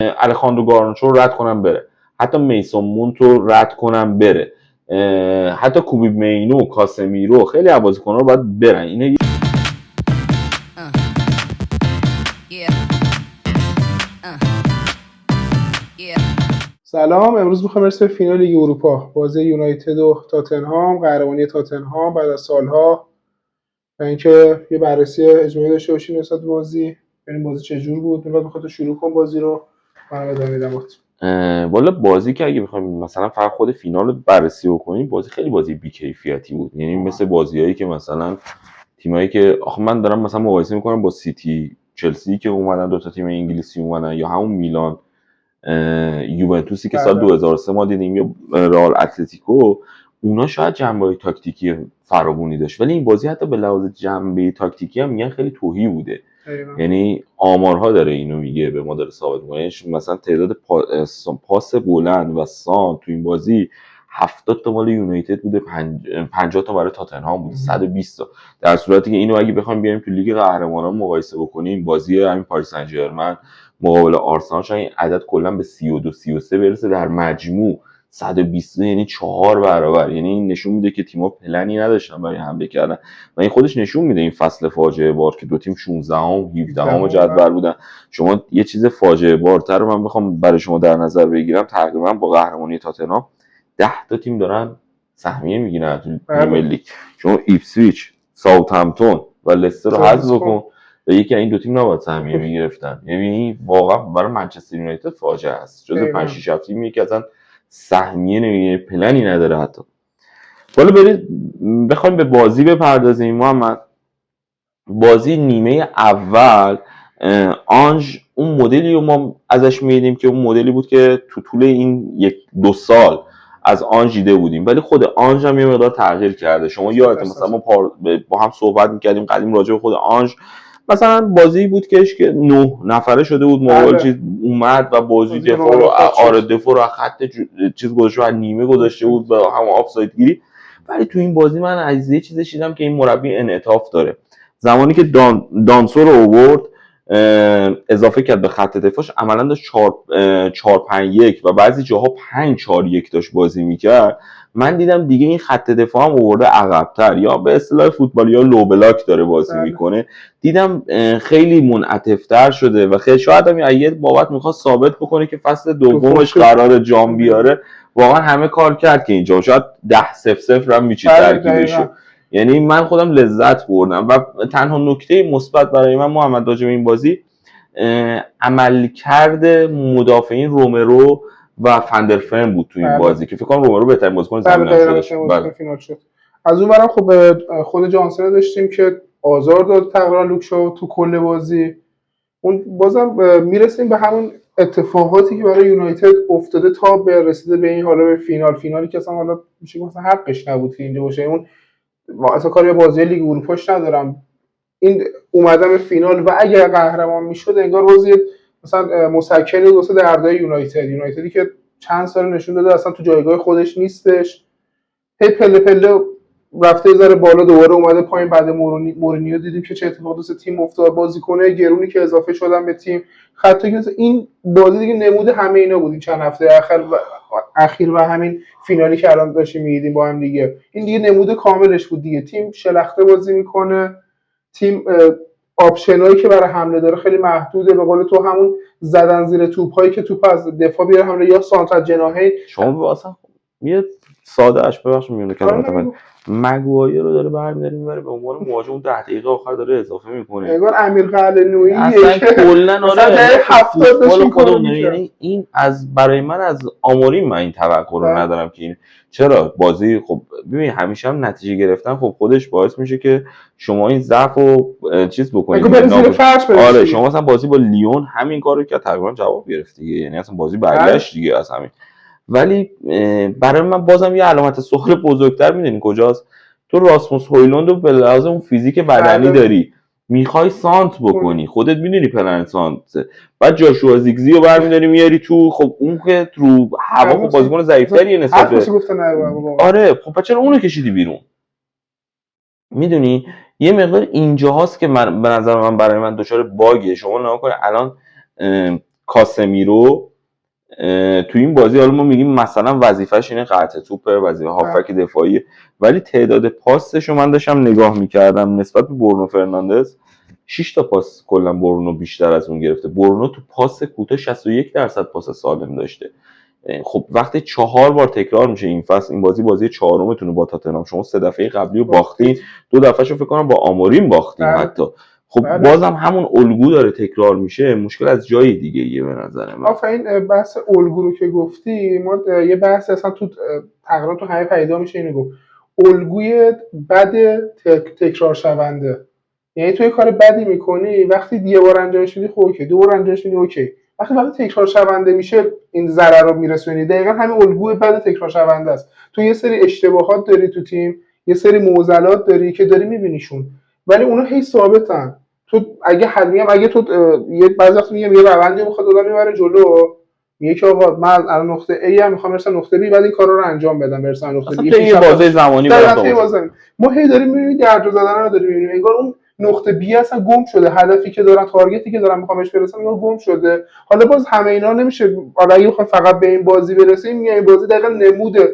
الخاندرو گارناچو رو رد کنم بره، حتی میسون مونت رو رد کنم بره، حتی کوبی مینو، کاسمیرو، خیلی از بازیکن‌ها رو باید برن. اینه سلام، امروز میخوایم برسیم به فینال لیگ اروپا، بازی یونایتد و تاتنهام، قهرمانی تاتنهام بعد از سالها، و اینکه یه بررسی اجمالی داشته باشیم نسبت به بازی، ببینیم بازی چه جور بود. میلاد میخواد شروع کن بازی رو، من ادامه میدم. والا بازی که اگه بخوایم مثلا فقط خود فینال رو بررسی بکنیم، بازی خیلی بازی بی‌کیفیتی بود. یعنی مثل بازیایی که مثلا تیمایی که آخه من دارم مثلا مقایسه میکنم با سیتی، چلسی که اومدن، دو تا تیم انگلیسی اومدن، یا همون میلان، یوونتوسی که سال 2003 ما دیدیم، یا رئال اتلتیکو، اونا شاید جنبه‌های تاکتیکی فراوانی داشت، ولی این بازی حتی به لحاظ جنبه تاکتیکی هم میگن خیلی توهی بوده. یعنی آمارها داره اینو میگه، به ما داره ثابت میکنه. مثلا تعداد پاس بلند و سان تو این بازی 70 تا مال یونایتد بوده، 50 تا برای تاتنهام بوده، 120 تا. در صورتی که اینو اگه بخوایم بیایم تو لیگ قهرمانان مقایسه بکنیم، بازی همین پاریس سن ژرمن مقابل آرسنال شاید این عدد کلا به 32 33 برسه در مجموع 120، یعنی 4 برابر. یعنی این نشون میده که تیم‌ها پلنی نداشتن برای حمله کردن، و این خودش نشون میده این فصل فاجعه بار که دو تیم 16 و 17 جدول بودن. شما یه چیز فاجعه بارتر رو من بخوام برای شما در نظر بگیرم، تقریبا با قهرمانی تاتنهام 10 تا تیم دارن سهمیه میگیرن تو پرمیر لیگ. شما ایپسویچ، ساوثهمپتون و لستر رو حذف بکن، و یکی این دو تیم نباید سهمیه میگرفتن. یعنی واقعا برای منچستر یونایتد فاجعه است. جز 5 6 تیمی که اصلا سهمیه نمیگیره، پلنی نداره حتی. حالا برید بخوایم به بازی بپردازیم. محمد، بازی نیمه اول آنژ اون مدلی رو ما ازش می‌دیدیم که اون مدلی بود که تو طول این 1-2 سال از آنژ دیده بودیم، ولی خود آنژ هم یه مقدار تغییر کرده. شما یادت مثلا ما با هم صحبت می‌کردیم قدیم راجع به خود آنژ، مثلا بازی بود که 9 نفره شده بود، مقابل چیز اومد و بازی دفاع رو دفاع رو خط چیز گذاشته و نیمه گذاشته بود به هم آفساید گیری. ولی تو این بازی من از یه چیزی شیدم که این مربی انعطاف داره. زمانی که دانسو رو آورد اضافه کرد به خط دفاعش، عملا داشت 4-5-1 و بعضی جاها 5-4-1 داشت بازی میکرد. من دیدم دیگه این خط دفاع هم آورده عقب‌تر، یا به اصطلاح فوتبالی ها لو بلاک داره بازی میکنه. دیدم خیلی منعطف‌تر شده و خیلی شاید هم یه بابت میخواد ثابت بکنه که فصل دومش قرار جام بیاره. واقعا همه کار کرد که اینجا شاید 10-0 هم میچید ترکیبش. یعنی من خودم لذت بردم و تنها نکته مثبت برای من محمد راجع به این بازی عملکرد مدافعین رومرو و فندرفرن بود تو این بازی، که فکر کنم رومرو بهترین بازیکن زمین شد. از اون برم خب خود جانسون داشتیم که آزار داد تقریبا لوک شو تو کل بازی. اون بازم میرسیم به همون اتفاقاتی که برای یونایتد افتاده تا به رسیده به این حالا به فینالی که اصلا حالا میشه مثلا حقش نبود که اینجا باشه. اون اصلا کاری بازی لیگ اروپاش ندارم، این اومدن به فینال و اگر قهرمان میشد انگار بازی مثلا مسکن واسه دردای یونایتدی که چند سال نشون داده اصلا تو جایگاه خودش نیستش، هی پله رفته ذره بالا دوباره اومده پایین. بعد مورینیو دیدیم که چه اتفاقی واسه تیم افتاد، بازیکن‌های گرونی که اضافه شدن به تیم، خطی که این بازی دیگه نمود همه اینا بود این چند هفته اخیر و همین فینالی که الان داشتیم می‌دیدیم با هم دیگه. این دیگه نمود کاملش بود دیگه. تیم شلخته بازی میکنه، تیم آپشنایی که برای حمله داره خیلی محدوده. به قول تو همون زدن زیر توپ‌هایی که توپ از دفاع بیاره حمله یا سانتر جناحی. شما اصلا یه ساده اش ببخشید میونه کلمات مگوایر رو داره برمی‌داره میبره به عنوان مهاجم، 10 دقیقه آخر داره اضافه میکنه. انگار امیر قلعه‌نویی اصلا کلا آره 70 داشت کارو یعنی این از برای من از آموری من این توقع رو ندارم که این چرا بازی. خب ببین همیشه هم نتیجه گرفتن خب خودش باعث میشه که شما این ضعف رو چیز بکنید. آره شما مثلا بازی با لیون همین کارو که تقریبا جواب گرفت دیگه، یعنی اصلا بازی برگشت دیگه از همین. ولی برای من بازم یه علامت سوال بزرگتر میدونی کجاست؟ تو راسموس هویلوند رو به لحاظ اون فیزیک بدنی داری، میخوای سانت بکنی، خودت میدونی پلن سانت، بعد جاشوا زیگزی رو برمی‌داری میاری تو، خب اون که رو هوا خب بازیکن ضعیف‌تریه نسبت به آره خب چرا اونو کشیدی بیرون؟ میدونی یه مقدار اینجاهاست که من به نظر من برای من دچار باگه. شما نگاه کن الان کاسمیرو تو این بازی، حالا ما میگیم مثلا وظیفه‌ش اینه قطع توپه، وظیفه هافک دفاعی، ولی تعداد پاسشو من داشتم نگاه میکردم نسبت به برونو فرناندز 6 تا پاس کلا برونو بیشتر از اون گرفته. برونو تو پاس کوتاه 61% پاس سالم داشته. خب وقتی 4 بار تکرار میشه این فصل، این بازی چهارمتونه با تاتنهام، شما 3 دفعه قبلی رو باختین، 2 دفعهشو فکر کنم با آموریم باختین حتی. خب بازم همون الگو داره تکرار میشه، مشکل از جای دیگه یه به نظر من. آفرین. بحث الگو رو که گفتی، ما یه بحث اصلا تو تقریبا تو همه پیدا میشه اینو گفت، الگوی بد تکرار شونده. یعنی تو یه کار بدی میکنی، وقتی یه بار انجامش میدی خب اوکی، 2 بار انجامش میدی اوکی، وقتی تکرار شونده میشه این ضرر رو میرسونی. دقیقاً همین الگوی بد تکرار شونده است. تو یه سری اشتباهات داری تو تیم، یه سری معضلات داری که داری میبینیشون، ولی اونا هی ثابتن. تو اگه تو یه بعضی وقت میگم یه روندی میخواد آدم میبره جلو، میگه که آقا من الان نقطه A ام میخوام برسم نقطه B، بعد این کارا رو انجام بدم برسم نقطه B. یه بازه زمانی ما هی داریم میبینیم درجا زدن رو داریم میبینیم، انگار اون نقطه B اصلا گم شده، هدفی که دارن، تارگتی که دارن میخوام بهش برسم انگار گم شده. حالا باز همه اینا نمیشه، حالا اگه بخوام فقط به این بازی برسیم، میگم این بازی دقیقاً نموده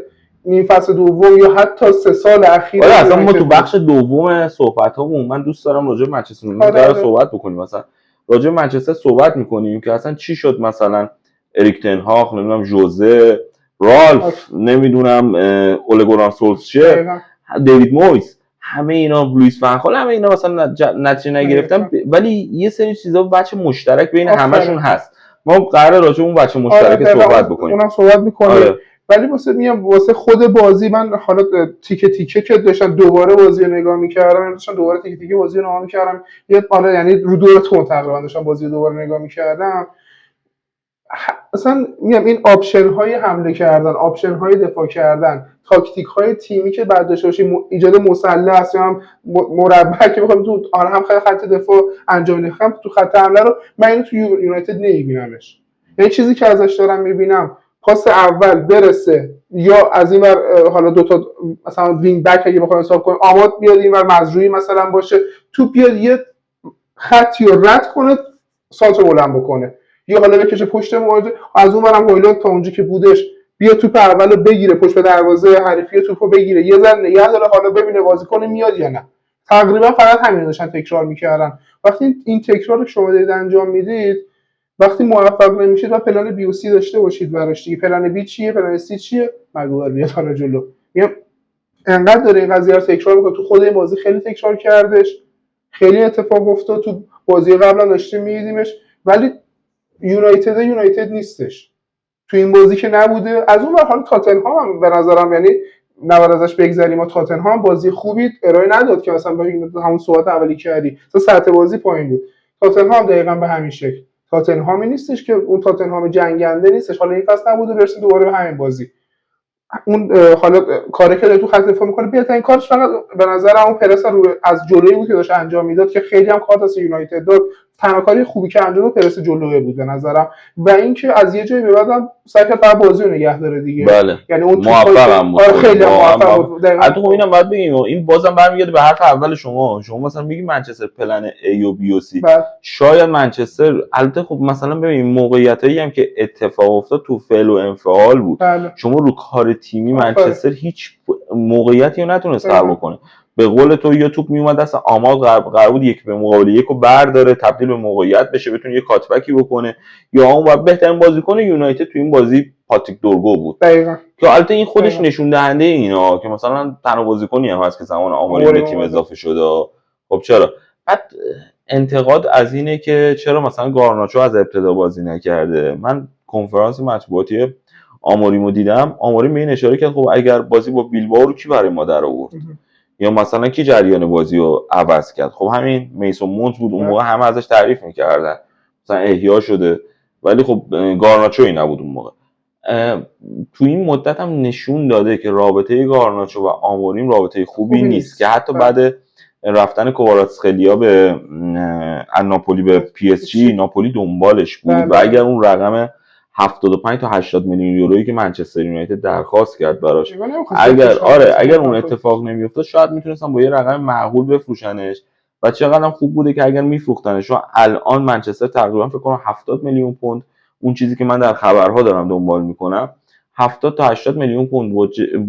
این فصل دوم یا حتی 3 سال اخیر. اصلا ما تو بخش دوم صحبتامون من دوست دارم راجع به منچستر یونایتد صحبت بکنیم. مثلا راجع به منچستر صحبت میکنیم که اصلا چی شد، مثلا اریک تن هاگ، نمیدونم ژوزه، رالف، نمیدونم اوله گونار سولشر، دیوید مویس، همه اینا، لوئیس فان خال، همه اینا مثلا نتیجه نگرفتن، ولی یه سری چیزا بچه مشترک بین همشون هست. ما قراره راجع اون بچه مشترک صحبت بکنیم. اونم صحبت می‌کنیم. ولی واسه خود بازی من حالا تیکه تیکه که داشتم دوباره بازی رو نگاه می‌کردم، داشتم دوباره تیکه تیکه بازی رو نگاه می‌کردم، یعنی رو دور تون تقریبا داشتم بازی رو دوباره نگاه می‌کردم. اصلا میگم این آپشن های حمله کردن، آپشن های دفاع کردن، تاکتیک های تیمی که بعد داشته باشی، ایجاد مثلث یا هم مربع که بخوام تو هم خط دفاع انجام بدیم، هم تو خط حمله رو من اینو تو یونایتد نمیبینمش. یعنی چیزی که ازش دارم میبینم پاس اول برسه، یا از این ور حالا دو تا مثلا وینگ بک اگه بخوام حساب کنیم، آماد بیاد این ور مزروعی مثلا باشه، تو بیاد یه خطی رو رد کنه، سانتر بلند بکنه، یا حالا بکشه پشت مهاجم، از اون برم هویلند تا اونجا که بودش بیا توپ اولو بگیره، پشت به دروازه حریفی توپو بگیره، یه ذره نگه داره، حالا ببینه بازیکن میاد یا نه. تقریبا فقط همین داشتن تکرار میکردن. وقتی این تکرار رو شما دارید انجام میدید، وقتی موفق نمیشید و پلن بی و سی داشته باشید براش دیگه. پلن بی چیه، پلن سی چیه، مگوار بیاد حالا جلو. میگم انقدر داره این قضیه رو تکرار میکنه، تو خود این بازی خیلی تکرار کردش، خیلی اتفاق افتاد، تو بازی قبلا داشتیم میدیدیمش، ولی یونایتد نیستش تو این بازی که نبوده. از اون ور حالا تاتنهام هم به نظرم، یعنی نباید ازش بگذریم، ما تاتنهام بازی خوبی ارائه نداد که مثلا همون صحبت اولی کردی تو سطح بازی پایین بود. تاتنهام دقیقاً به همین شکل تاتنهامی نیستش که اون تاتنهام جنگنده نیستش. حالا این فصل نبوده برسیم دوباره به همین بازی. اون حالا کاری که تو خط دفاع میکنه بهترین کارش فقط به نظر اون پرس رو از جلویی بود که داشت انجام میداد، که خیلی هم کارت از یونایتد داد. تنها کاری خوبی که انجام داد پرس جلویی بود به نظرم، و اینکه از یه جایی به بعدم سعی کرد فقط بازی رو نگه داره دیگه. بله. یعنی اون موفقم بود. خیلی موفق بود. البته خب اینم باید بگیم، این بازم برمیگرده به حرف اول شما مثلا میگی منچستر پلن A و B و C. شاید منچستر، البته خب مثلا ببین موقعیتایی هم که اتفاق افتاد تو فعل و انفعال بود. شما رو کار تیمی منچستر هیچ موقعیتی رو نتونست خلق بکنه. به قول تو یه توپ میومد دست آماد، قرار بود 1 به مقابل 1 رو برداره، تبدیل به موقعیت بشه، بتونه یه کاتبکی بکنه، یا اون وقت بهترین بازیکن یونایتد تو این بازی پاتریک دورگو بود. دقیقاً. که البته این خودش نشون دهنده اینا که مثلا تنها بازیکنی هم هست که زمان آماری به تیم اضافه شده. خب چرا؟ بعد انتقاد از اینه که چرا مثلا گارناچو از ابتدا بازی نکرده. من کنفرانس مطبوعاتی آموریمو دیدم، آموریم به این اشاره کرد خب اگر بازی با بیلبائو رو کی برای ما در آورد، یا مثلا کی جریان بازی رو عوض کرد. خب همین میسون مونت بود، اون موقع همه ازش تعریف میکردن مثلا احیا شده، ولی خب گارناچوی نبود اون موقع. تو این مدت هم نشون داده که رابطه گارناچو و آموریم رابطه خوبی نیست، که حتی بعد رفتن کواراتسخلیا به ناپولی به پی اس جی، ناپولی دنبالش بود و اگر اون رقم 75 تا 80 میلیون یورویی که منچستر یونایتد درخواست کرد براش، اگر اون اتفاق نمیافتاد شاید میتونستن با یه رقم معقول بفروشنش. و چقدر خوب بوده که اگر میفروختنش. الان منچستر تقریبا فکر کنم 70 میلیون پوند اون چیزی که من در خبرها دارم دنبال میکنم 70 تا 80 میلیون پوند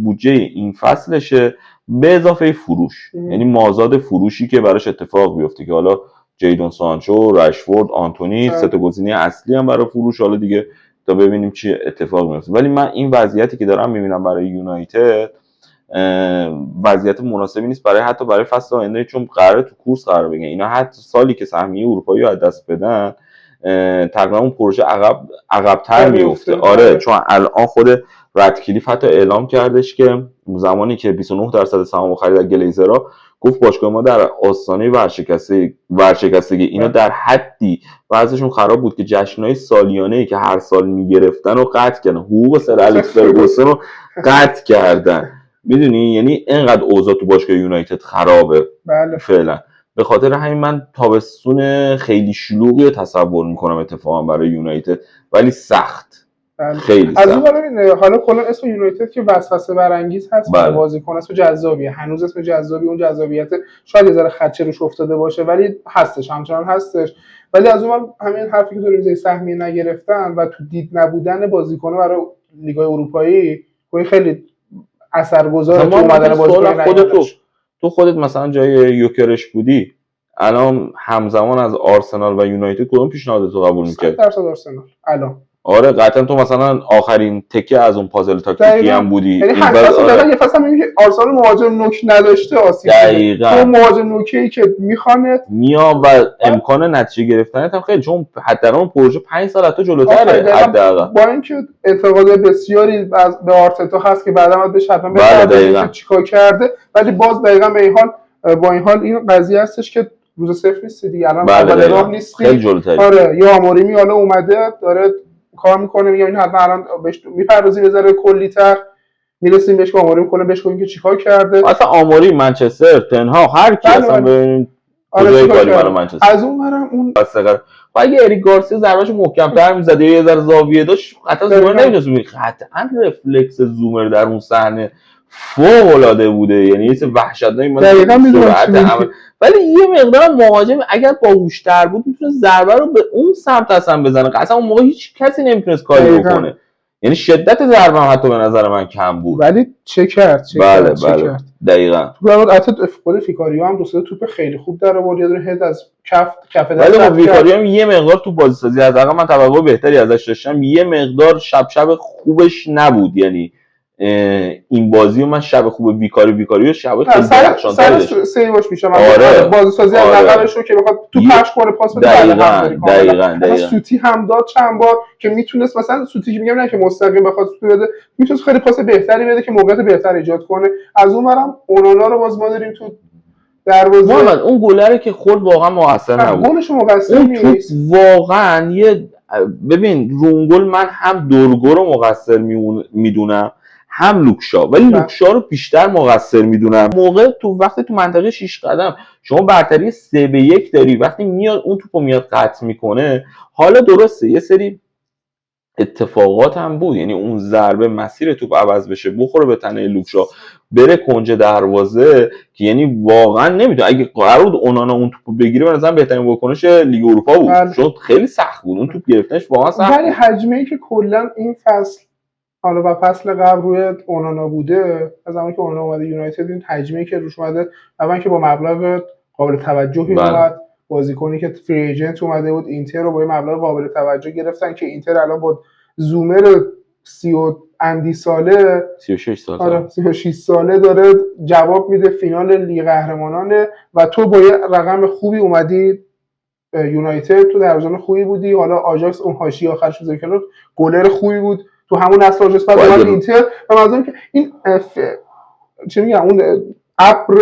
بودجه این فصلشه، به اضافه فروش. یعنی مازاد فروشی که براش اتفاق بیفته که حالا جیدون سانچو، رشفورد، آنتونی سه تا گزینه اصلی هم برای فروش، حالا دیگه تا ببینیم چی اتفاق میفته. ولی من این وضعیتی که دارم میبینم برای یونایتد وضعیت مناسبی نیست برای حتی برای فصل آینده، چون قراره تو کورس قرار بگیرن اینا. حتی سالی که سهمیه اروپایی رو از دست بدن تقریبا اون پروژه عقب‌تر میفته. آره، چون الان خود ردکلیف حتی اعلام کردش که زمانی که 29% سهام خرید از گلیزرها، گفت باشگاه ما در آستانه ورشکستگی. اینا در حدی وضعشون خراب بود که جشن‌های سالیانه‌ای که هر سال میگرفتن رو قطع کردن، حقوق سر الکس فرگوسن رو قطع کردن. میدونی یعنی اینقدر اوضاع تو باشگاه یونایتد خرابه. بله. فعلا به خاطر همین من تابستون خیلی شلوغی رو تصور میکنم اتفاقا برای یونایتد، ولی سخت. بله. خیلی از سخت. اون برای حالا کلا اسم یونایتد که وسوسه برانگیز هست، بله. بازیکن اسم جذابیه، هنوز اسم جذابی، اون جذابیت شاید یه ذره خدشه روش افتاده باشه ولی هستش، همچنان هستش. ولی از اون همین حرفی که تو میزنی سهمیه نگرفتن و تو دید نبودن بازیکن برای لیگ‌های اروپایی خیلی اثرگذاره تو اومدن بازیکن. تو خودت مثلا جای یوکرش بودی الان همزمان از آرسنال و یونایتد کدوم پیشنهاد تو قبول می‌کردی؟ 100% آرسنال الان. آره قطعا تو مثلا آخرین تکه از اون پازل تاکتیکی هم بودی. یعنی هر فصل یه فصل میگه که آرسنال مهاجم نوک نداشته آسیب دقیقاً. تو مهاجم نوکی که میخوانه میاد و امکان نتیجه گرفتنت هم خیلی، چون حداقل اون پروژه 5 سال تا جلوتره حداقل. با اینکه انتقاد بسیاری به آرتتا هست که بعدا باید بهش حتما بله چیکار کرده، ولی باز دقیقاً به این حال با این حال این قضیه هستش که روز صفر نیستی دیگه، الان اول راه نیستی. خیلی جلوتره. آره یا آموریمی حالا اومده داره کار میکنه، میگم این حتما الان بهش میپردازیم یه ذره کلی‌تر میرسیم بهش که آموری کنه بهش بگیم که چیکار کرده. اصلا آموری منچستر تنها هر کی اصلا ببین کجای کاری برای منچستر. از اون برم اون اصلا اگه اریک گارسیا ضربهشو محکم‌تر می‌زد یه ذره زاویه داشت قطعا زومر نمی‌تونست ببین. قطعا رفلکس زومر در اون صحنه فوق‌العاده بوده، یعنی یه وحشتناکی می‌دونم. ولی یه مقدار مهاجم اگر باهوش‌تر بود میتونه ضربه رو به اون سمت اصلا بزنه، اصلا اون موقع هیچ کسی نمیتونست کاری بکنه. یعنی شدت ضربه هم حتی به نظر من کم بود، ولی چه کرد. بله دقیقاً. تو البته خود فیکاریو هم دو سه توپ خیلی خوب در آورد، یه دونه هد از کف دست. ولی فیکاریو هم یه مقدار تو بازی سازی از واقعا من توقع بهتری ازش داشتم، یه مقدار شب خوبش نبود. یعنی این بازی من شب خوب ویکاریو شب خیلی درخشان‌تر داشت. سیواش میشم. آره. بازی سازی از عقبش رو که بخواد تو پخش کنه پاس بده. دقیقاً. سوتی هم داد چند بار که میتونست مثلا سوتی که میگم نه که مستقیم بخواد سوتی بده، میتونست خیلی پاس بهتری بده که موقعیت بهتر ایجاد کنه. از اونورم اونانا رو باز ما داریم تو دروازه. محمد اون گلره که خورد واقعا مقصر نبود. گلش مقصر نیست. واقعا یه ببین رو اون گل من هم دورگو رو مقصر میدونم هم لوکشا، ولی لوکشا رو بیشتر مقصر میدونم. موقع وقتی تو منطقه 6 قدم شما برتری 3-1 داری، وقتی میاد اون توپو میاد قطع میکنه، حالا درسته یه سری اتفاقات هم بود، یعنی اون ضربه مسیر توپ عوض بشه بخوره به تنه لوکشا بره کنج دروازه که یعنی واقعا نمیدونم اگه قرار بود اونانا اون توپو بگیره به نظرم بهترین واکنش لیگ اروپا بود. چون خیلی سخت بود اون توپ گرفتنش، واقعا سخت. ولی حجمه‌ای که کلا این فصل حالا و فصل قبل روی اونانا بوده، از زمانی که اونانا اومده یونایتد، این حجمه‌ای که روش اومده، اول که با مبلغ قابل توجهی اومد، بازیکنی که فری ایجنت اومده بود اینتر رو با مبلغ قابل توجه گرفتن که اینتر الان با زومر 30 اندی ساله 36 ساله آره 36 ساله داره جواب میده فینال لیگ قهرمانانه و تو با یه رقم خوبی اومدی یونایتد، تو دروازه‌بان خوبی بودی، حالا آژاکس اون حاشیه آخرش بزنه کنار گلر خوبی بود، تو همون نسل آژاکس بعد اومد اینتر و مثلا که این چه میگم اون ابر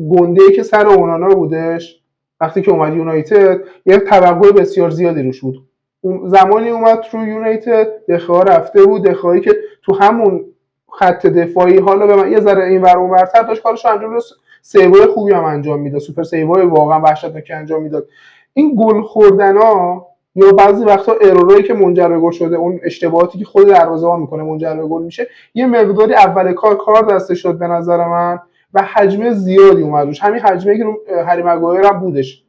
گنده‌ای که سر اونانا بودش وقتی که اومد یونایتد یه توقع بسیار زیادی روش بود. اون زمانی اومد تو یونایتد دخواه رفته بود، دخواهی که تو همون خط دفاعی حالا به من یه ذره این ور اون ورتر داشت کارش انجام میداد، سیوای خوبی هم انجام میداد، سوپر سیوای واقعا وحشتناک انجام میداد. این گل خوردنا یا بعضی وقتا ارورایی که منجر به گل شده، اون اشتباهاتی که خود دروازه‌بان میکنه منجر به گل میشه، یه مقداری اول کار دستش شد به نظر من و حجم زیادی اومد روش، همین حجمی که رو هری مگوایر هم بودش.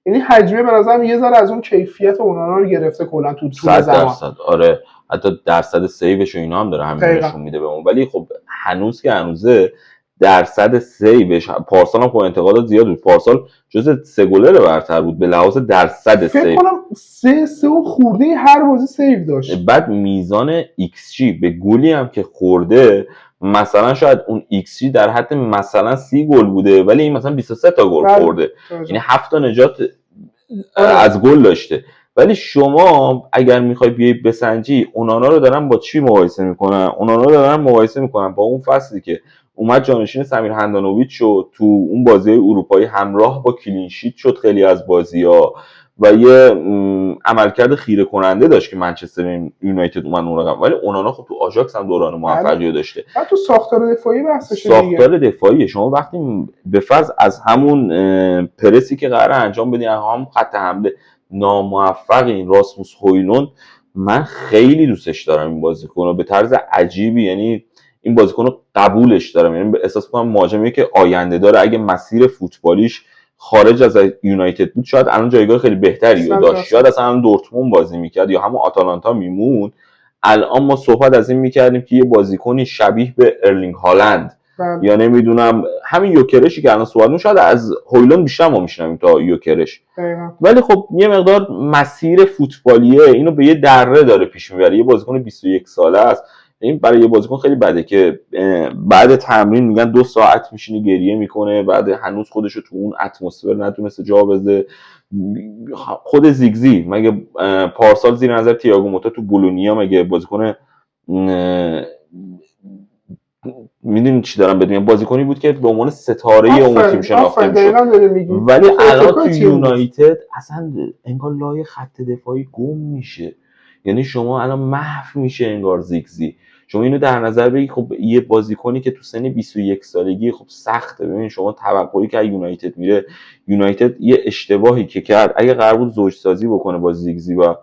یعنی حجمه به نظرم یه ذره از اون کیفیت اونانا رو گرفته کلا تو طول زمان. 100%. آره حتی درصد سیوش و اینا هم داره همین نشون میده بهمون، ولی خب هنوز که هنوزه درصد سیوش پارسال هم خب انتقادات زیاد بود، پارسال جز 3 گلر برتر بود به لحاظ درصد سیو. فکر کنم 3 و خورده هر بازی سیو داشت. بعد میزان ایکس جی به گلی هم که خورده مثلا شاید اون ایکس جی در حد مثلا 30 گل بوده ولی این مثلا 23 تا گل خورده، یعنی 7 تا نجات از گل داشته. ولی شما اگر میخوای بیای بسنجی اونانا رو دارن با چی مقایسه میکنن؟ اونانا رو دارن مقایسه میکنن با اون فصلی که اومد جانشین سمیر هندانویچ شد تو اون بازی اروپایی، همراه با کلینشیت شد خیلی از بازی‌ها و یه عملکرد خیره کننده داشت که منچستر یونایتد اومد اون رقم، ولی اونانا خب تو آژاکس هم دوران موفقیت داشته. تو ساختار دفاعی بحثش ساختار دفاعی شما وقتی به فرض از همون پرسی که قراره انجام بدین، هم خط حمله ناموفقین، راسموس هویلوند من خیلی دوستش دارم این بازیکن به طرز عجیبی، یعنی این بازیکن رو قبولش دارم، یعنی احساس کنم مهاجمی که آینده داره. اگه مسیر فوتبالیش خارج از یونایتد بود شاید الان جایگاه خیلی بهتری رو داشت، شاید اصلا دورتموند بازی میکرد یا همون آتالانتا میمون. الان ما صحبت از این میکردیم که یه بازیکنی شبیه به ارلینگ هالند یا نمیدونم همین یوکرشی که الان صحبت شاید از هویلوند بیشتر ما میشنویم تا یوکرش، ولی خب یه مقدار مسیر فوتبالیه اینو به یه دره داره پیش میبره. یه بازیکن 21 ساله است، این برای یه بازیکن خیلی بده که بعد تمرین میگن 2 ساعت میشینه گریه میکنه، بعد هنوز خودشو تو اون اتمسفر نتونسته جا بذاره. خود زیگزی مگه پارسال زیر نظر تییاگو موتا تو بولونیا مگه بازیکن میدونید چی دارم بدونم بازیکنی بود که به عنوان ستاره اون تیم شناخته میشد، ولی الان تو یونایتد اصلا انگار لای خط دفاعی گم میشه، یعنی شما الان محو میشه انگار زیگزی. شما اینو در نظر بگید خب یه بازیکنی که تو سن 21 سالگی خب سخته. ببین شما توقعی که یونایتد میره، یونایتد یه اشتباهی که کرد اگه قرار بود زوج سازی بکنه با زیگزی و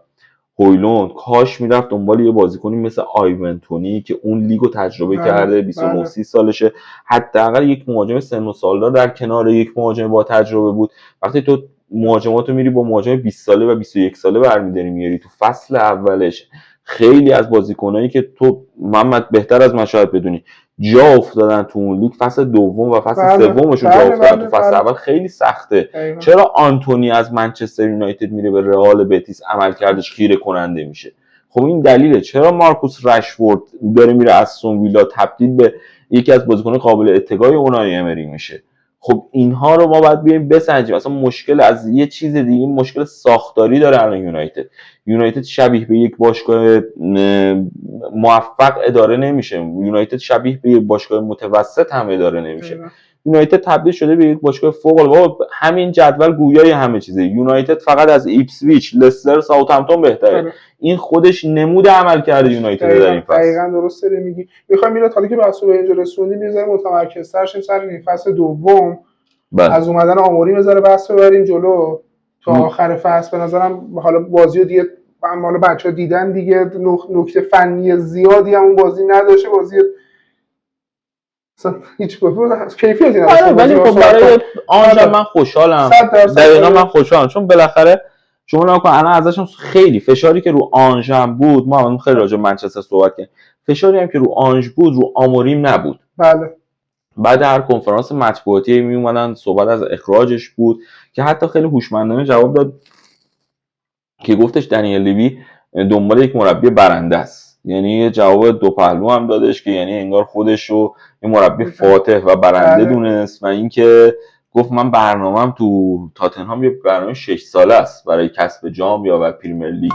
هویلوند، کاش میرفت دنبال یه بازیکنی مثل آیون تونی که اون لیگو تجربه کرده، 29 30 سالشه، حداقل یک مهاجم سن و سالدار در کنار یک مهاجم با تجربه بود. وقتی تو مهاجماتو میری با مهاجم 20 ساله و 21 ساله برمی‌داری میاری تو فصل اولش، خیلی از بازیکنایی که تو محمد بهتر از من شاید بدونی جا افتادن تو اون لیگ فصل دوم و فصل سومشون جا افتادن تو فصل اول خیلی سخته. چرا آنتونی از منچستر یونایتد میره به رئال بتیس عملکردش خیره کننده میشه؟ خب این دلیله. چرا مارکوس رشفورد داره میره استون ویلا تبدیل به یکی از بازیکنان قابل اتکای اونای امری میشه؟ خب اینها رو ما باید بیایم بسنجیم. اصلا مشکل از یه چیز دیگه، مشکل ساختاری داره الان یونایتد شبیه به یک باشگاه موفق اداره نمیشه، یونایتد شبیه به یک باشگاه متوسط هم اداره نمیشه. یونایتد تبدیل شده به یک باشگاه فوق العاده. همین جدول گویای همه چیزه. یونایتد فقط از ایپسویچ، لستر، ساوثهمپتون بهتره. این خودش نمود عمل کرده یونایتد در این فصل. دقیقاً درست داری میگی. میخوام میراد حالا که بحثو به اینجا رسوندیم یه ذره متمرکزتر شیم سر این فصل دوم. از اومدن آموری بذاره بحث ببریم جلو تا آخر فصل. به نظرم حالا بازیو دیگه حالا بچه‌ها دیدن دیگه، نکته فنی زیادی هم اون بازی نداشته، بازی هیچ کیفیتی نداشته. ولی خب برای آنج من خوشحالم. دقیقاً من خوشحالم چون بالاخره شما نگاه کن الان ازشون خیلی فشاری که رو آنژ هم بود، ما هم خیلی راجع به منچستر صحبت کردیم، فشاری هم که رو آنژ بود رو آموریم نبود. بله. بعد هر کنفرانس مطبوعاتی می اومدن صحبت از اخراجش بود که حتی خیلی هوشمندانه جواب داد که گفتش دنیل لیوی دنبال یک مربی برنده است. یعنی یه جواب دو پهلو هم دادش که یعنی انگار خودش رو یه مربی فاتح و برنده دونست و اینکه گفت من برنامه‌ام تو تاتنهام یه برنامه 6 ساله است برای کسب جام یا پریمیر لیگ.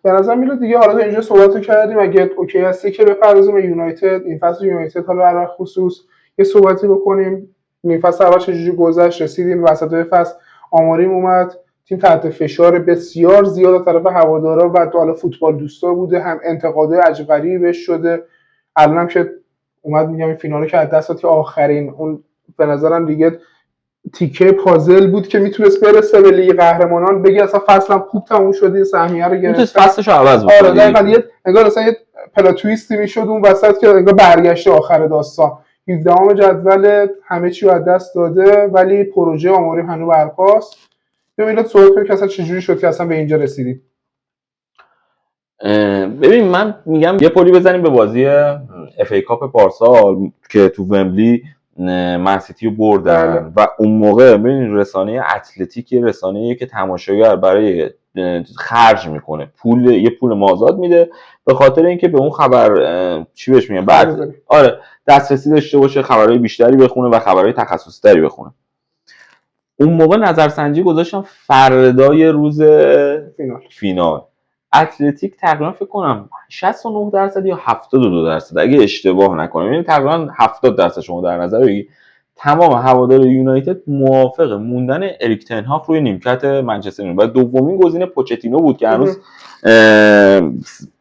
به نظر میاد دیگه حالا اینجا صحبت کردیم، اگه اوکی هستی که بپردازیم به یونایتد. این فصل یونایتد حالا در خصوص یه صحبتی بکنیم. این فصل اول چجوری گذشت، رسیدیم وسط فصل آماریم اومد، تیم تحت فشار بسیار زیاد از طرف هوادارا و حالا فوتبال دوستا بوده، هم انتقادهای عجیب غریبی بهش شده. الانم که اومد میگم این فینال که از دست داد که آخرین اون به نظرم دیگه تیکه پازل بود که میتونست برسه به لیگ قهرمانان، بگی اصلا فصلم خوب تموم شده، سهمیه رو گرفت، فصلشو عوض بود. آره دقیقاً انگار اصلا پلات تویستی میشد اون وسط که انگار برگشته آخر داستان. 17ام جدول همه چی رو از دست داده ولی پروژه آماری هنوز برپاست. یا میلاد صحبت کنیم که اصلا چجوری شد که اصلا به اینجا رسیدیم؟ ببین من میگم یه پلی بزنیم به بازی اف ای کاپ پارسال که تو ومبلی منسیتی رو بردن و اون موقع ببین رسانه اتلتیک رسانه‌ایه که تماشاگر برای خرج میکنه، یه پول مازاد میده به خاطر اینکه به اون خبر چی بهش میگن بعد آره دسترسی داشته باشه، خبرهای بیشتری بخونه و خبرهای تخصصی تری بخونه. اون موقع نظرسنجی گذاشتم فردای روز فینال اتلتیک تقریبا فکر کنم 69% یا 72% اگه اشتباه نکنم، یعنی تقریبا 70% شما در نظر بگی تمام هوادار یونایتد موافق موندن اریک تن هاگ روی نیمکت منچستر یونایتد و دومین گزینه پوچتینو بود که هنوز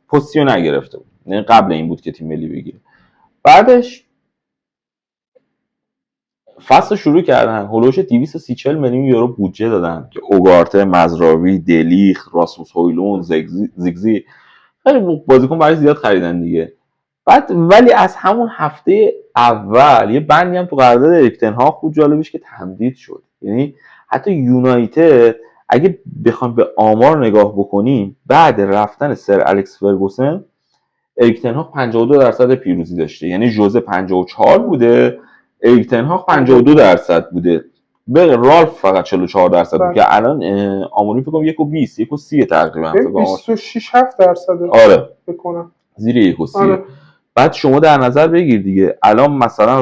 پوزیشن نگرفته بود، یعنی قبل این بود که تیم ملی بگیره. بعدش فصل شروع کردن هولوش 230 میلیون یورو بودجه دادن که اوگارته، مزراوی، دلیخ، راسموس هویلون، زیگزی خیلی بازیکن برای زیاد خریدن دیگه. بعد ولی از همون هفته اول یه بندی هم تو قرارداد اریک تن هاگ بود جالبش که تمدید شد. یعنی حتی یونایتد اگه بخوام به آمار نگاه بکنیم بعد رفتن سر الکس فرگوسن اریک تن هاگ 52% پیروزی داشته، یعنی جوزه 54 بوده، اریک تن هاگ 52% بوده، به رالف فقط 44% بود که الان آماری فکر کنم 1.20 1.30 تقریبا 26-7% آره بکنم زیر 1.30. بعد شما در نظر بگیر دیگه الان مثلا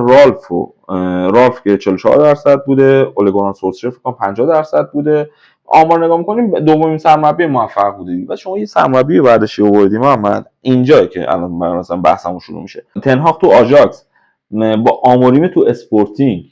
رالف که 44% بوده، اولگونار سولشر فکر کنم 50% بوده. آمار نگاه می‌کنیم دومین سرمربی موفق بوده دیگه. و شما یه سرمربی ورزشی آوردیم محمد اینجا که الان مثلا بحثمون شروع میشه. تن هاگ تو آژاکس با آماریم تو اسپورتینگ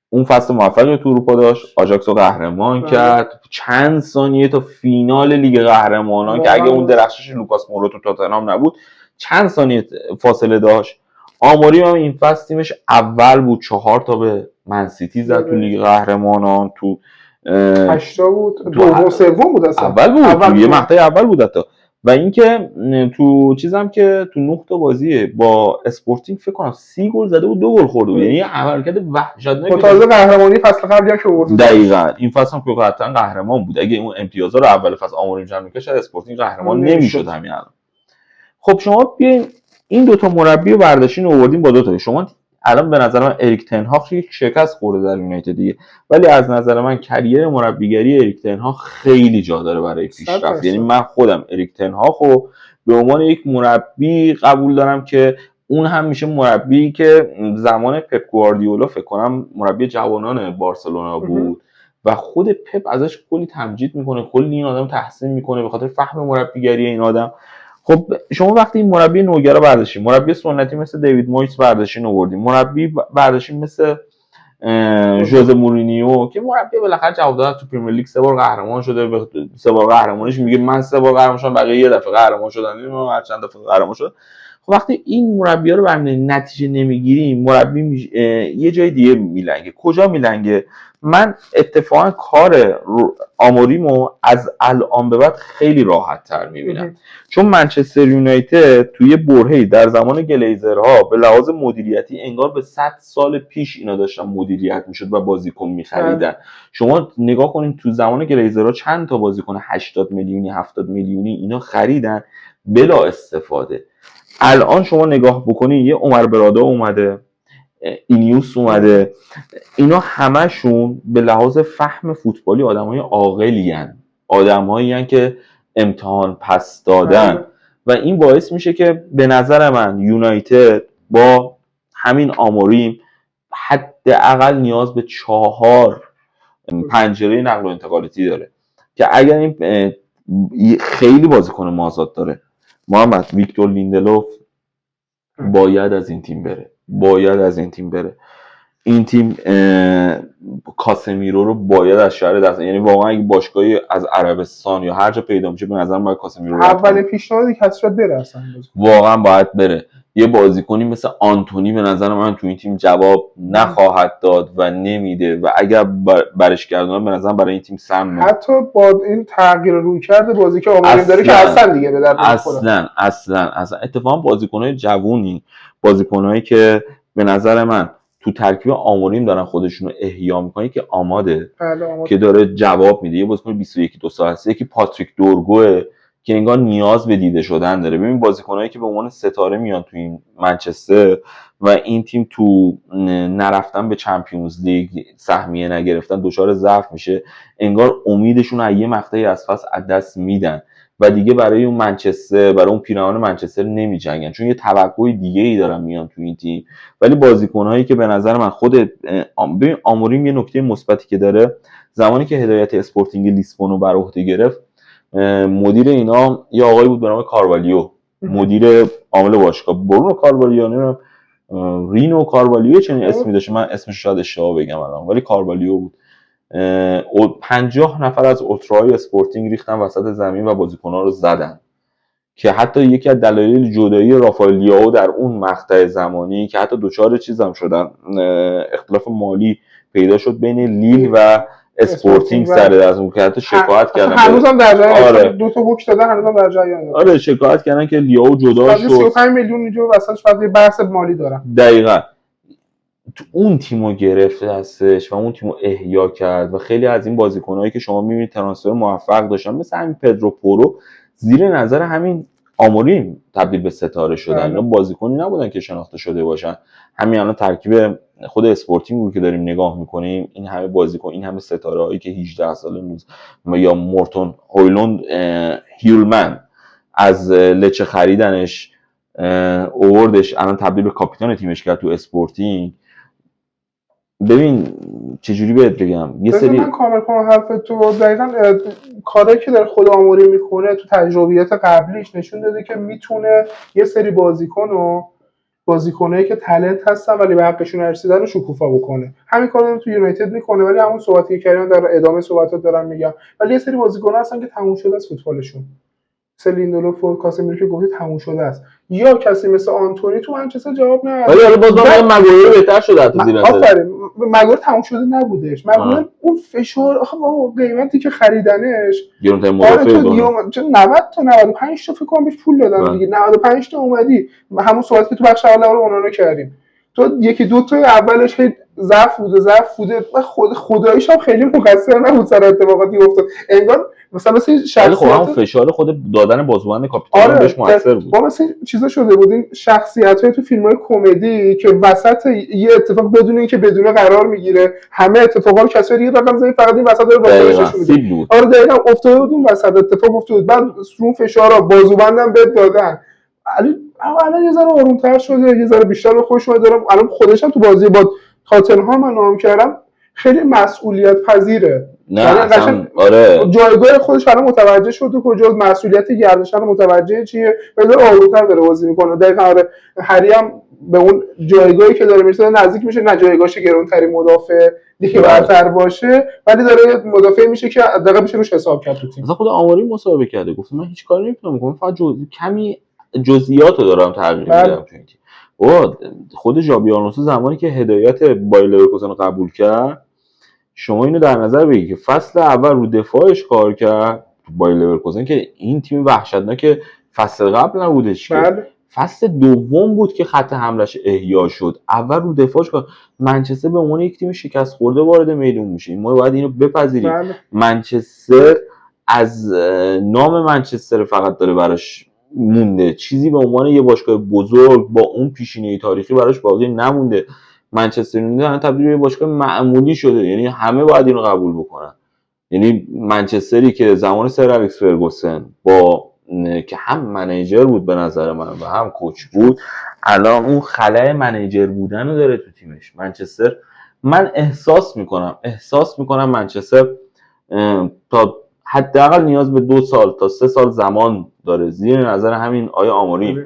اون فصل موفقی تو اروپا داشت، آژاکس رو قهرمان کرد، چند ثانیه تا فینال لیگ قهرمانان که اگه اون درخشش لوکاس مورا تو تاتنهام نبود چند ثانیه فاصله داشت. آماری هم این فصل تیمش اول بود، 4 تا به منسیتی زد تو لیگ قهرمانان، تو 8 تا بود، دوم سوم بود اصلا اول بود. یه مقطع اول بود حتی. و اینکه تو چیزام که تو 9 تا بازی با اسپورتینگ فکر کنم 30 گل زده و 2 گل خورده بود، یعنی عملکرد وحشتناکی. تازه قهرمانی فصل قبلی هم که آورد دقیقاً این فصل هم که قطعا قهرمان بود. اگه اون امتیازا رو اول فصل آماریم جمع می‌کرد شاید اسپورتینگ قهرمان نمی‌شد همین الان. خب شما بیاین این دوتا مربی ورزشی آوردیم با دوتا. شما الان به نظر من اریک تن هاگ یک شکست خورده در یونایتد دیگه، ولی از نظر من کریر مربیگری اریک تن هاگ خیلی جا داره برای پیشرفت. یعنی من خودم اریک تن هاگ رو به عنوان یک مربی قبول دارم که اون هم میشه مربی که زمان پپ گواردیولا فکر کنم مربی جوانان بارسلونا بود و خود پپ ازش کلی تمجید میکنه، کلی این آدم تحسین میکنه به خاطر فهم مربیگری این آدم. خب شما وقتی این مربی نوگرا برداشتین، مربی سنتی مثل دیوید مویس برداشتین آوردین، مربی برداشتین مثل ژوزه مورینیو که مربی بالاخره جواب تو پرمیر لیگ 3 بار قهرمان شده، 3 بار قهرمانیش میگه من 3 بار قهرمان شدم بقیه یه دفعه قهرمان شدن، اینو هر چند دفعه قهرمان شد. خب وقتی این مربی‌ها رو برنامه نتیجه نمیگیریم، مربی یه جای دیگه میلنگه. کجا میلنگه؟ من اتفاقا کار آموریمو از الان به بعد خیلی راحت تر میبینم، چون منچستر یونایتد توی برهه‌ای در زمان گلیزرها به لحاظ مدیریتی انگار به 100 سال پیش اینا داشتن مدیریت میشد و بازیکن میخریدن. شما نگاه کنین تو زمان گلیزرها چند تا بازیکن 80 میلیونی 70 میلیونی اینا خریدن بلا استفاده. الان شما نگاه بکنین یه عمر برادا اومده، اینیوس اومده، اینا همشون به لحاظ فهم فوتبالی آدمای عاقلی ان، آدمایی ان که امتحان پس دادن و این باعث میشه که به نظر من یونایتد با همین آماریم حداقل نیاز به 4 پنجره نقل و انتقالاتی داره که اگر این خیلی بازیکن مازاد داره. محمد ویکتور لیندلوف باید از این تیم بره، این تیم کاسمیرو رو باید از شهر دست، یعنی واقعا اگه باشگاهی از عربستان یا هر جا پیدا میشه به نظر من باید کاسمیرو اول پیشنهادی که شاید بره اصلا واقعا باید بره. یه بازیکنی مثل آنتونی به نظر من تو این تیم جواب نخواهد داد و نمیده و اگر برش گردونن به نظر برای این تیم سم. حتی با این تغییر رویکرد بازی که آماریم داره که اصلا دیگه به درد نمیخوره. اصلا اتفاقا بازیکن‌های جوونی، بازیکنایی که به نظر من تو ترکیب آماریم دارن خودشونو احیا میکنن که آماده که داره جواب میده. یه بازیکن 21 2 سال هست، یکی پاتریک دورگوه که انگار نیاز به دیده شدن داره. ببین بازیکنایی که به عنوان ستاره میان تو این منچستر و این تیم تو نرفتن به چمپیونز لیگ، سهمیه نگرفتن، دچار ضعف میشه، انگار امیدشون از یه مقطعی از فصل از دست میدن و دیگه برای اون منچستر، برای اون پیراهن منچستر نمیجنگن، چون یه توقع دیگه ای دارن میان تو این تیم. ولی بازیکنایی که به نظر من خود ببین آموریم یه نکته مثبتی که داره، زمانی که هدایت اسپورتینگ لیسبون رو بر عهده گرفت، مدیر اینا یه آقایی بود به نام کاروالیو، مدیر عامل باشگاه، برونو کاروالیو، رینو کاروالیو چنین اسمی داشت، من اسمش شاید اشتباه بگم الان، ولی کاروالیو بود. 50 نفر از اولتراهای اسپورتینگ ریختن وسط زمین و بازیکن‌ها رو زدن، که حتی یکی از دلایل جدایی رافائل لیائو در اون مقطع زمانی که حتی دوچار چیزام شدن، اختلاف مالی پیدا شد بین لیل و اسپورتینگ سر از اون که حتی شکایت کردن، هنوزم در جریان، دو تا بوک دادن هنوزم در جریان. آره شکایت کردن که لیائو جدا شد، 35 میلیون اینجا وسطش بعد یه بحث مالی دارن. دقیقاً تو اون تیمو گرفته هستش و اون تیمو احیا کرد و خیلی از این بازیکنایی که شما میبینید ترانسفر موفق داشتن مثل همین پدرو پورو، زیر نظر همین آموریم تبدیل به ستاره شدن. اینا بازیکنی نبودن که شناخته شده باشن. همین الان ترکیب خود اسپورتینگ رو که داریم نگاه میکنیم، این همه بازیکن، این همه ستاره هایی که 18 ساله یا مورتون هویلوند هیولمن از لچه خریدنش اووردش، الان تبدیل به کاپیتان تیمش کرد تو اسپورتینگ. ببین چجوری بهت بگم، یه سری من کامل کنم حرف تو. دقیقاً کاری که در خود آموری میکنه تو تجربیات قبلیش نشون داده که میتونه یه سری بازیکنایی که تالنت هستن ولی به حقشون نرسیدن رو شکوفا بکنه. همین کارو تو یونایتد میکنه، ولی همون صحبتی که کردن در ادامه صحبتات دارم میگم، ولی یه سری بازیکن‌ها هستن که تموم شده است فوتبالشون، مثل لیندلوف و کاسمیرو که گفتی تموم شده است، یا کسی مثل آنتونی تو منچستر جواب نداد. ولی حالا باز مگوئر بهتر شده از زیر نظر. آفرین، مگوئر تموم شده نبودش. مگوئر اون فشار، آخه با قیمتی که خریدنش گرونتر مدافع بود، چون 90 تا 95 تا فکر کنم بهش پول دادن دیگه. 95 تا اومدی، همون صحبتی که تو بخش اول رو اونها کردیم، تو یکی دو تا اولش خیلی ضعف بوده و خداییش هم خیلی مقصر نبود سر اتفاقاتی افتاد. انگار مثلا شخصیت خب هم فشار خود دادن بازوبند کاپیتان بهش موثر بود. با مثلا چیزا شده بود این شخصیت‌های تو فیلم‌های کمدی که وسط یه اتفاق بدون اینکه بدونه قرار میگیره، همه اتفاقا رو کسایی دیگه رقم زدن، فقط این وسط رو واکنشش میده. آره دقیقاً افتاده بود اون وسط اتفاق افتاد، بعد اون فشارا بازوبندم بهت دادن. الان یه ذره آروم‌تر شده، یه ذره بیشتر به خودش اومده. الان خودش هم تو بازی با تاتنهام من نام کردم خیلی مسئولیت پذیره. نه اصلا آره جایگاه خودش الان متوجه شده کجا مسئولیت گردش رو متوجه چیه و داره آرومتر داره بازی میکنه. دقیقاً هری هم به اون جایگاهی که داره میرسه نزدیک میشه، نه جایگاهش گرانترین مدافع دیگه برتر باشه، ولی داره مدافع میشه که دقیقاً میشه روش حساب کرد تو تیم. مثلا خود آماری مسابقه کرده، گفت من هیچ کاری نمیتونم بکنم، فقط کمی جزئیاتو دارم تغییر میدم تو این تیم. خود ژابی آلونسو زمانی که هدایت بایر لورکوزن رو قبول کرد، شما اینو در نظر بگید که فصل اول رو دفاعش کار کرد بایر لورکوزن که این تیم وحشتناک فصل قبل نبودش که فصل دوم بود که خط حملش احیا شد. اول رو دفاعش کار. منچستر به عنوان یک تیم شکست خورده وارد میدون میشه، ما باید اینو بپذیریم. منچستر از نام منچستر فقط داره براش مونده، چیزی به عنوان یه باشگاه بزرگ با اون پیشینه تاریخی براش باقی نمونده. منچستر یونایتد تبدیل به باشگاه معمولی شده، یعنی همه باید اینو قبول بکنن. یعنی منچستری که زمان سر الکس فرگوسن با که هم منیجر بود به نظر من و هم کوچ بود، الان اون خلأ منیجر بودن رو داره تو تیمش. منچستر من احساس میکنم منچستر تا حداقل نیاز به 2 سال تا 3 سال زمان داره زیر نظر همین آیا آموری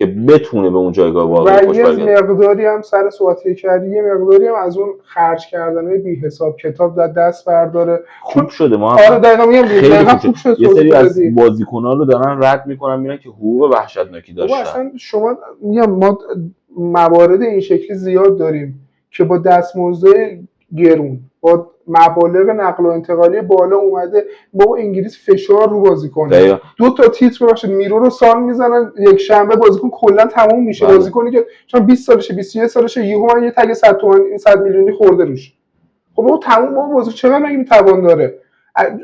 که بتونه به اون جایگاه و واقعی خوش یه برگرده. مقداری هم سر صحبتی کردی، یه مقداری هم از اون خرج کردنهای بی حساب کتاب دست برداره. خوب شده ما آره دقیقا میگم خیلی خوب شد. یه سری از بازیکن‌ها رو دارن رد میکنن میرن که حقوق وحشتناکی داشتن. اصلا شما میگم ما موارد این شکلی زیاد داریم که با دستمزد گرون، با مبالغ نقل و انتقالی بالا اومده با انگلیس فشار رو بازیکن. 2 تا تیتر ببخشید میرو رو سال میزنن یک شنبه بازیکن کلا تموم میشه. بازیکنی که چون 20 سالشه 21 سالشه یهو من یه تگ 100 تومن 100 میلیونی خورده روش. خب اون تموم اون بازیکن چقدر مگه توان داره؟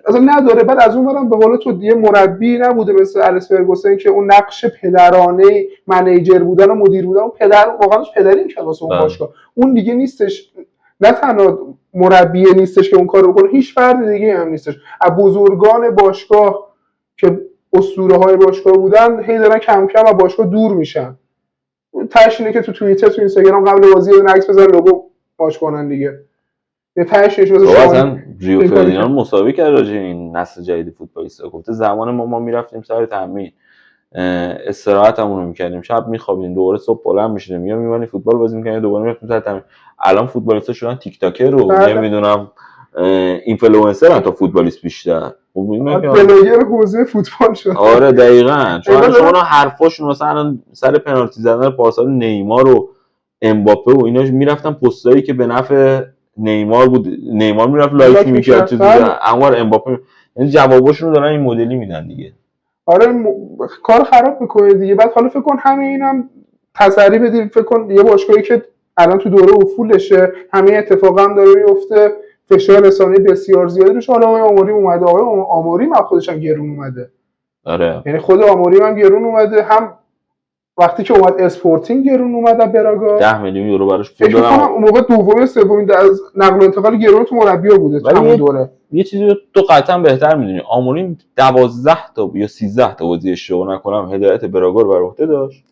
اصلا نداره. بعد از اون برم به قول تو دیگه مربی نبوده مثل الیس فرگوسن که اون نقش پدرانه منیجر بودن و مدیر بودن، اون پدر واقعا پدری میشه واسه اون باشگاه. اون دیگه نیستش. نه تنها مربی نیستش که اون کارو بکنه، هیچ فرد دیگه هم نیستش. از بزرگان باشگاه که اسطوره های باشگاه بودن هی دارن کم کم از باشگاه دور میشن. تاش اینه که تو توییتر تو اینستاگرام قبل بازی یه عکس بزن لوگو ماچ کنن دیگه. یه تهش مثلا ریو فردیناند مسابقه کرد راجع این نسل جدید فوتبالیستا. گفته زمان ما میرفتیم سر تمرین، استراحتمون رو میکردیم، شب میخوابیدیم، دوباره صبح بلند میشدیم میومدیم فوتبال بازی میکردیم، دوباره میرفتیم سر تمرین. الان فوتبالیستا شدن تیک تاکر رو نمیدونم اینفلوئنسرن تا فوتبالیست بیشتر. بلاگر حوزه فوتبال شد. آره دقیقاً. چون شما حرفاشون مثلا سر پنالتی زدن پارسال نیمار و امباپه و اینا میرفتن پستایی که به نفع نیمار بود، نیمار میرفت لایک میکرد چیزی، انوار امباپه، یعنی جواباشون رو دارن این مدلی میدن دیگه. آره کار خراب میکنه دیگه. بعد حالا فکر کن همه اینم تسری بدیم، فکر کن یه باشگاهی که الان تو دوره افولشه، همه اتفاقا هم داره میفته، فشار رسانه‌ای بسیار زیادی روش. حالا آقای آموری اومده، آقای آموری هم خودش هم گرون اومده. آره یعنی خود آموری هم گرون اومده، هم وقتی که اومد اسپورتینگ گرون اومد براگا 10 میلیون یورو براش پول دادن. اون موقع دوم سومین از نقل و انتقال گرون تو مربی‌ها بوده تو همون دوره. یه چیزی رو تو قطعا بهتر میدونی، آموری 12 تا یا 13 تا بازی اشتباه نکنم هدایت براگا رو بر عهده داشت،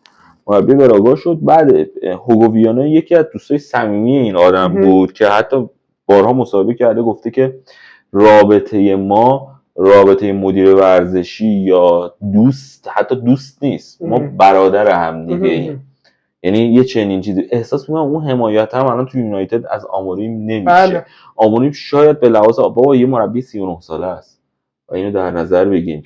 مربی براگا شد. بعد هوگو ویانا یکی از دوستای صمیمی این آدم بود که حتی بارها مصاحبه کرده، گفته که رابطه ما رابطه مدیر ورزشی یا دوست، حتی دوست نیست، ما برادر هم دیگه ایم. یعنی یه چنین چیزی احساس میکنم اون حمایت هم الان تو یونایتد از آموریم نمیشه. آموریم شاید به لحاظ بابا یه مربی 39 ساله است و اینو در نظر بگیریم،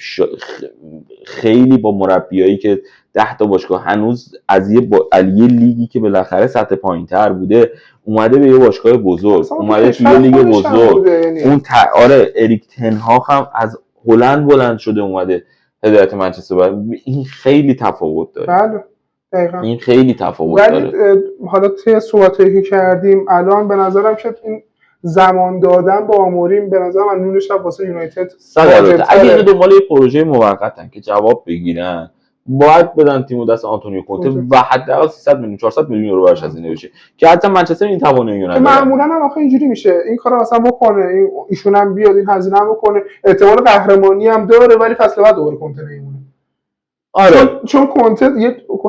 خیلی با مربیایی که 10 تا باشگاه هنوز از یه لیگی که بالاخره سطح پایین‌تر بوده اومده به یه باشگاه بزرگ، اومده تو یه لیگ بزرگ. اون آره اریک تن هاگ هم از هلند بلند شده اومده هدایت منچستر. این خیلی تفاوت داره. بله دقیقاً. این خیلی تفاوت داره. حالا توی صحبتایی که کردیم الان به نظرم که این زمان دادن با آموریم به نظرم از نون شب واسه یونایتد اگه اینو دنبال یه پروژه موقتن که جواب بگیرن باید بدن تیمو دست آنتونیو کونته و حداقل 300 میلیون 400 میلیون یورو براش هزینه بشه که حتی منچستر این توانایی نداره. معمولا هم آخه اینجوری میشه این کارو مثلا بکنه، ایشون هم بیاد این هزینه هم بکنه، احتمال قهرمانی هم داره ولی فصل بعد دوباره کونته نمیمونه. آره چون کونته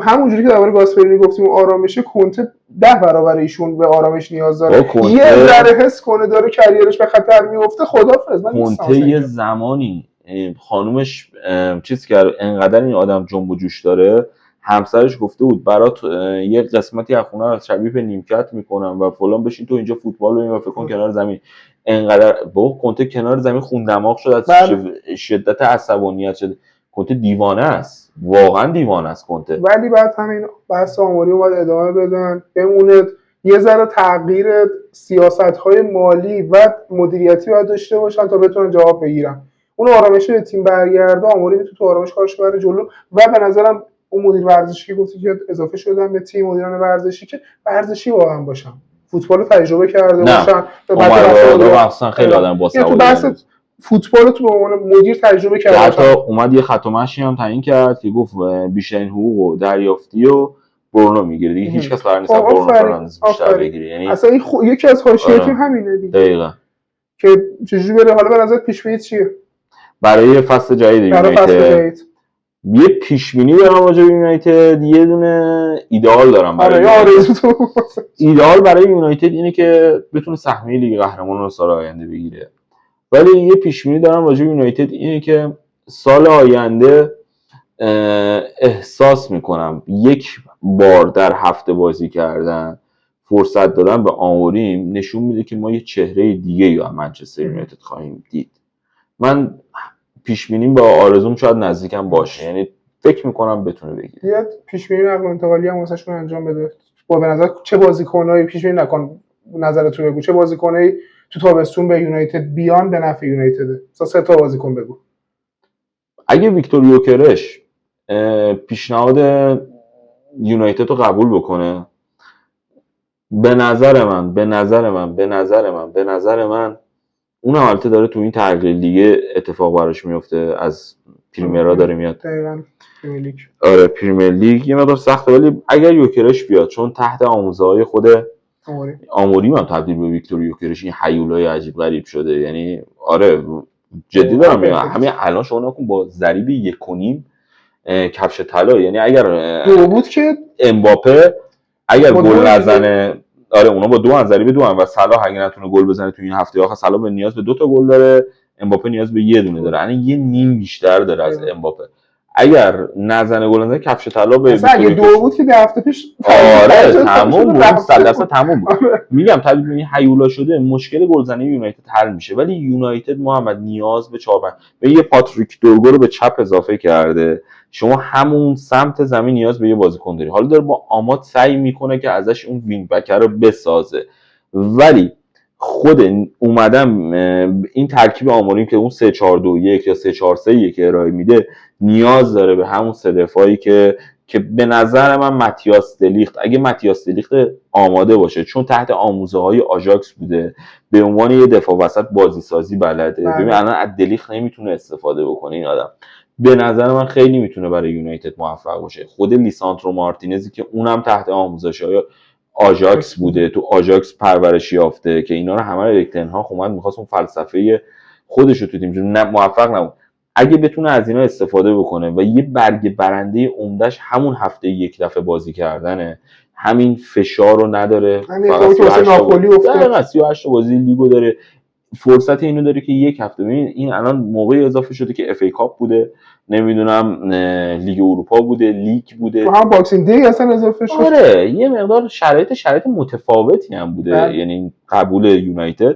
همونجوری که درباره گاسپرینی گفتیم آرامشه، کونته 10 برابر ایشون به آرامش نیاز داره. یه ذره حس کنه داره کریرش به خطر میفته خدافظ. کونته یه زمانی خانومش چیز کرد، انقدر این آدم جنب و جوش داره، همسرش گفته بود برات یه قسمتی از خونه رو شبیه به نیمکت میکنم و فلان بشین تو اینجا فوتبال ببین و فکر کن کنار زمین. انقدر با کونته کنار زمین خون دماغ شد از شدت عصبانیت شد. کونته دیوانه است، واقعا دیوانه است کونته. ولی بعد همین بحث آماری اومد ادامه بدن بمونه، یه ذره تغییر سیاست‌های مالی و مدیریتی باید داشته باشن تا بتونن جواب بگیرن. اون آرامش به تیم برگرده، آماری میتونه تو آرامش کارش بره جلو. و به نظرم اون مدیر ورزشی که گفتی که اضافه شدن به تیم مدیران ورزشی که ورزشی واقعا باشن، فوتبال تجربه کرده باشن. اصلا خیلی آدم باسواد فوتبال تو به عنوان مدیر تجربه کرده. حتی اومد یه خط و مشی هم تعیین کرد که گفت بیشترین حقوق و دریافتی و برونو میگیره دیگه، هیچ کس قرار نیست برونو فرناندز بیشتر بگیره. یعنی اصلا یکی از حاشیه تیم همینه دیگه. دقیقاً. که چجوری بره. حالا به نظر پیش بینی چیه برای فصل جدید یونایتد؟ یه پیش بینی دارم راجع به یونایتد، یه دونه ایدئال دارم برای ایدئال برای یونایتد اینه که بتونه سهمیه لیگ قهرمانان رو سال آینده بگیره. ولی یه پیش بینی دارم راجع به یونایتد اینه که سال آینده احساس میکنم یک بار در هفته بازی کردن فرصت دادن به آموریم نشون میده که ما یه چهره دیگه یا منچستر یونایتد خواهیم دید. من پیش بینیم با آرزوم شاید نزدیکم باشه، یعنی فکر میکنم بتونه بگیره. یه پیش بینی نقل و انتقالی هم واسهشون انجام بده. با به نظر چه بازیکنایی پیش بینی نکن، نظرتو بگو چه بازیکنایی تو تابستون به یونایتد بیان به نفع یونایتده. مثلا 3 تا بازیکن بگو. اگه ویکتور یوکرش پیشنهاد یونایتد رو قبول بکنه، به نظر من اون البته داره تو این تغییر دیگه اتفاق براش میفته، از پریمرا داره میاد. دقیقاً پریمیر لیگ. آره پریمیر لیگ یه مقدار سخته، ولی اگر یوکرش بیاد چون تحت آموزه‌های خود آموریم هم تبدیل به ویکتور یوکرش این هیولای عجیب غریب شده. یعنی آره جدی دارم میگم، همین الان شما نکن با ضریب 1.5 کفش طلا، یعنی اگر دو بود که امباپه اگر گل نزنه، آره اونا با 2 ضریب 2 و صلاح اگه نتونه گل بزنه تو این هفته آخر، صلاح نیاز به 2 تا گل داره، امباپه نیاز به 1 دونه داره، یعنی یه نیم بیشتر داره از امباپه. اگر نزنه گل نزنه کفش طلا به اگه 2 بود که 2 هفته پیش آره تموم بود، 100% تموم بود. میگم تبدیل به هیولا شده، مشکل گلزنی یونایتد حل میشه. ولی یونایتد محمد نیاز به 4 به یه پاتریک دورگو رو به چپ اضافه کرده، شما همون سمت زمین نیاز به یه بازیکن داری. حالا داره با آمات سعی میکنه که ازش اون وینگ بک رو بسازه، ولی خود اومدم این ترکیب آموریم که اون 3-4-2-1 یا 3-4-3 که ارائه میده نیاز داره به همون 3 دفاعی که به نظر من متیاس دلیخت، اگه متیاس دلیخت آماده باشه، چون تحت آموزه های آژاکس بوده، به عنوان یه دفاع وسط بازی سازی بلده. ببین الان از دلیخت نمیتونه استفاده بکنه این آدم. به نظر من خیلی میتونه برای یونایتد موفق باشه. خود لیساندرو مارتینزی که اونم تحت آموزش‌های آژاکس بوده، تو آژاکس پرورش یافته، که اینا رو همه رو تنها اومد می‌خواست اون فلسفه خودش رو تو تیم موفق نبود. اگه بتونه از اینا استفاده بکنه و یه برگ برنده عمدهش همون هفته یک دفعه بازی کردنه، همین فشار رو نداره، فقط 38 بازی لیگو داره، فرصت اینو داره که یک هفته، ببین این الان موقعی اضافه شده که اف ای کاپ بوده، نمیدونم لیگ اروپا بوده، لیگ بوده، تو هم باکسینگ دی اصلا اضافه شد. آره یه مقدار شرایط متفاوتی هم بوده. یعنی قبول یونایتد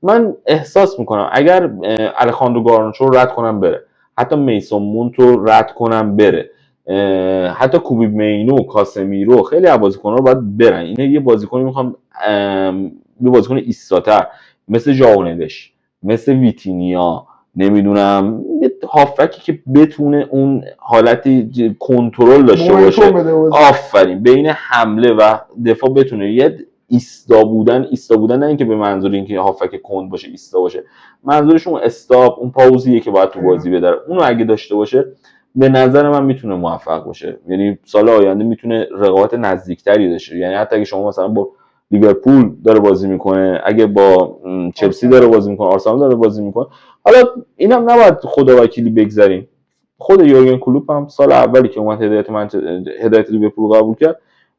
من احساس میکنم اگر الخاندرو گارناچو رو رد کنم بره، حتی میسون مونت رو رد کنم بره، حتی کوبی مینو، کاسمیرو، خیلی از بازیکن‌ها رو باید برن. اینا یه بازیکنی میخوام، یه بازیکن ایستاتر مثل ژائونوش، مثل ویتینیا، نمیدونم یه هافکی که بتونه اون حالتی کنترل داشته باشه، آفرین، بین حمله و دفاع بتونه یه ایستا بودن نه اینکه به منظور اینکه هافک کند باشه ایستا باشه، منظورش اون استاپ، اون پاوزیه که باید تو بازی بده، اونو اگه داشته باشه به نظر من میتونه موفق باشه. یعنی سال آینده میتونه رقابت نزدیکتری داشته. یعنی حتی اگه شما مثلا با لیورپول داره بازی میکنه، اگه با چلسی داره بازی میکنه، آرسنال داره بازی میکنه، حالا اینم نباید خدا وکیلی بگذاریم. خود یورگن کلوپ هم سال اولی که اومد هدایت لیورپول قبول کرد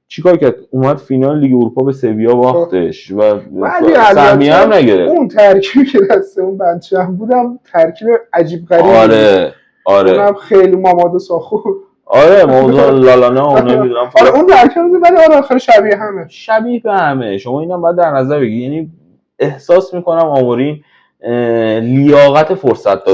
چیکار کرد؟ اومد فینال لیگ اروپا به سویا باختش و سهمیه هم نگرفت. اون ترکیبی که دست اون بچه هم بودم ترکیب عجیب غریبی. آره اونم خیلی ماماد ساخو. آره موضوع لالانا اون نمیدونم. آره اون ترکیب بود، ولی آره آخر شبیه به همه. شما اینم باید در نظر بگیرید. یعنی احساس میکنم آموریم لیاقت فرصت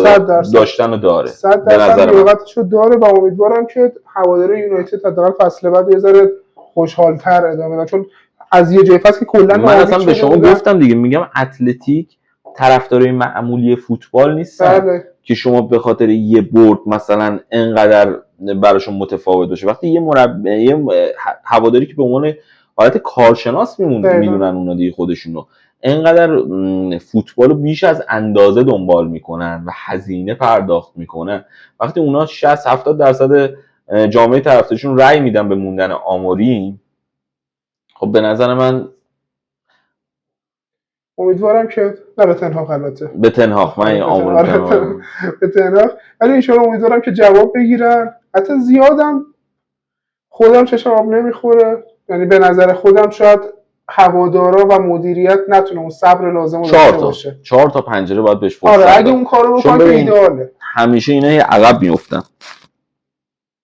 داشتن رو داره. 100% لیاقتشو داره و امیدوارم که هواداری یونایتد حداقل فصل بعد یه ذره خوشحال‌تر ادامه بدن، چون از یه جای فصل که کلا من اصلا به شما گفتم دیگه، میگم اتلتیک طرفدارای معمولی فوتبال نیستن که شما به خاطر یه برد مثلا انقدر براشون متفاوت باشه. وقتی یه هواداری که به عنوان حالت کارشناس میدونن اونا دیگه خودشونو انقدر فوتبالو بیش از اندازه دنبال میکنن و هزینه پرداخت میکنن، وقتی اونا 60-70% جامعه طرفدارشون رأی میدن به موندن آموریم، خب به نظر من امیدوارم که نه به تنها البته به تنها من آموریم به تنها، ولی انشالله امیدوارم که جواب بگیرن. حتی زیادم خودم چشم آب نمیخوره، یعنی به نظر خودم شاید هوادارا و مدیریت نتونه اون صبر لازم رو داشته باشه. 4 تا پنجره باید بهش فرصت آره اگه اون کارو بکنه که ایداله. همیشه اینا عقب میافتن.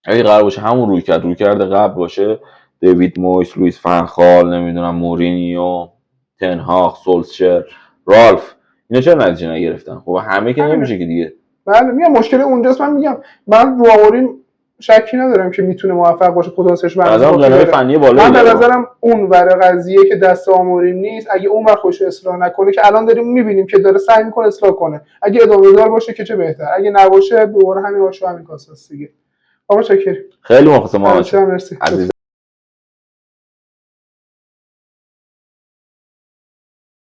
اگه قرار باشه همون رویکرد قبل باشه، دیوید مویس، لوئیس فنخال، نمیدونم مورینیو، تنهاخ، سولشر، رالف، اینا چرا نتیجه نگرفتن؟ خب همه که نمیشه که دیگه. بله میگم مشکل اونجاست. من میگم من رو آموریم شکی ندارم که میتونه موفق باشه، پتانسیلش قضیه فنی بالایی من به نظرم اون ور قضیه که دست آموریم نیست، اگه اون ور خوش اصلاح نکنه که الان داریم میبینیم که داره سعی میکنه اصلاح کنه، اگه ادامه دار باشه که چه بهتر، اگه نباشه دوباره همین باشه همین کاساست دیگه. آقا شکر. خیلی مخلصم. مرسی.